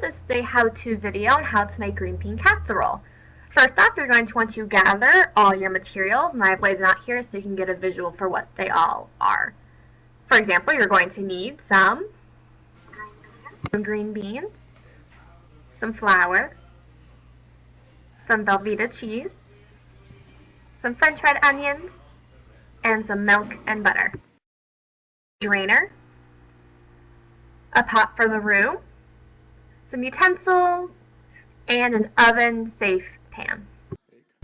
this is a how-to video on how to make green bean casserole. First off, you're going to want to gather all your materials, and I've laid them out here so you can get a visual for what they all are. For example, you're going to need some green beans, some flour, some Velveeta cheese, some French red onions, and some milk and butter. Drainer, a pot for the roux, some utensils, and an oven-safe pan.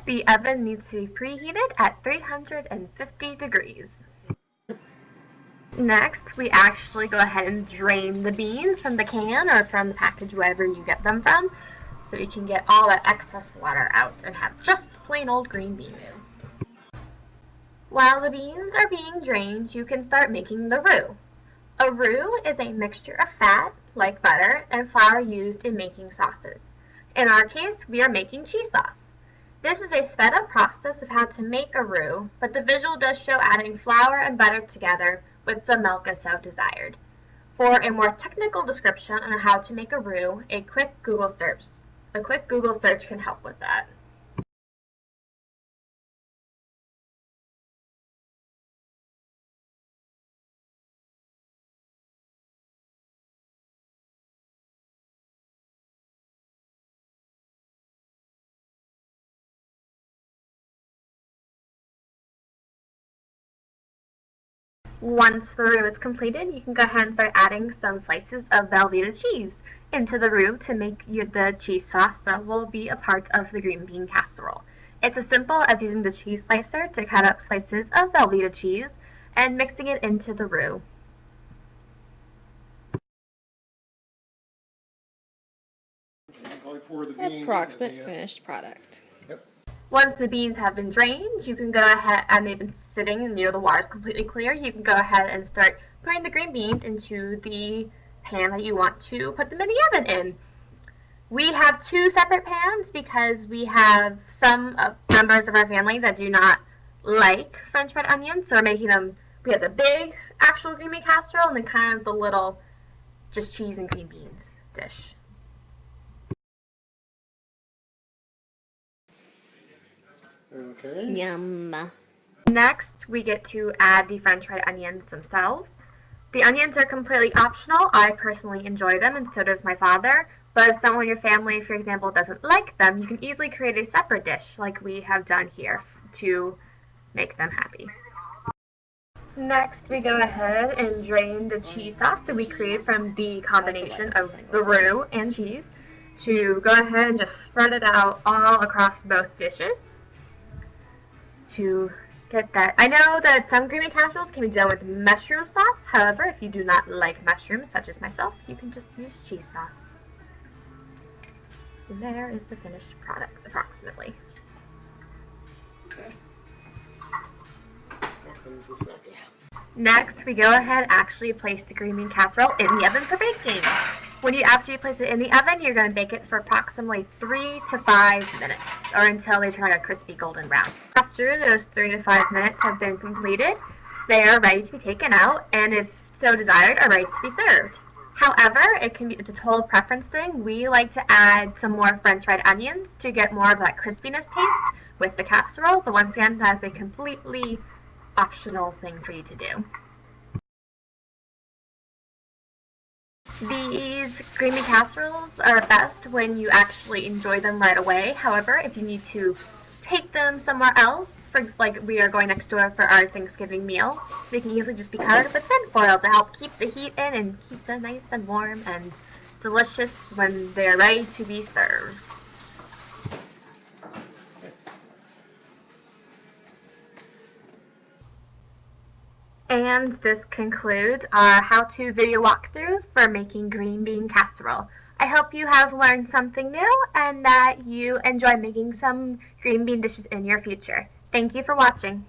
The oven needs to be preheated at 350 degrees. Next, we actually go ahead and drain the beans from the can or from the package, wherever you get them from, so you can get all that excess water out and have just plain old green beans. While the beans are being drained, you can start making the roux. A roux is a mixture of fat, like butter, and flour used in making sauces. In our case, we are making cheese sauce. This is a sped up process of how to make a roux, but the visual does show adding flour and butter together with some milk as so desired. For a more technical description on how to make a roux, a quick Google search can help with that. Once the roux is completed, you can go ahead and start adding some slices of Velveeta cheese into the roux to make the cheese sauce that will be a part of the green bean casserole. It's as simple as using the cheese slicer to cut up slices of Velveeta cheese and mixing it into the roux. Approximate finished product. Once the beans have been drained, you can go ahead, and they've been sitting and the water is completely clear, you can go ahead and start putting the green beans into the pan that you want to put them in the oven in. We have two separate pans because we have some members of our family that do not like French red onions, so we're making them, we have the big actual green bean casserole and then kind of the little just cheese and green beans dish. Okay. Yum. Next, we get to add the French fried onions themselves. The onions are completely optional. I personally enjoy them, and so does my father. But if someone in your family, for example, doesn't like them, you can easily create a separate dish, like we have done here, to make them happy. Next, we go ahead and drain the cheese sauce that we created from the combination of the roux and cheese to go ahead and just spread it out all across both dishes. To get that. I know that some green bean casseroles can be done with mushroom sauce. However, if you do not like mushrooms, such as myself, you can just use cheese sauce. And there is the finished product, approximately. Next, we go ahead and actually place the green bean casserole in the oven for baking. After you place it in the oven, you're going to bake it for approximately 3 to 5 minutes, or until they turn like a crispy golden brown. After those 3 to 5 minutes have been completed, they are ready to be taken out, and if so desired, are ready to be served. However, it's a total preference thing. We like to add some more French fried onions to get more of that crispiness taste with the casserole, but once again, that is a completely optional thing for you to do. These green bean casseroles are best when you actually enjoy them right away. However, if you need to take them somewhere else, like we are going next door for our Thanksgiving meal, they can easily just be covered with tin foil to help keep the heat in and keep them nice and warm and delicious when they're ready to be served. And this concludes our how-to video walkthrough for making green bean casserole. I hope you have learned something new and that you enjoy making some green bean dishes in your future. Thank you for watching.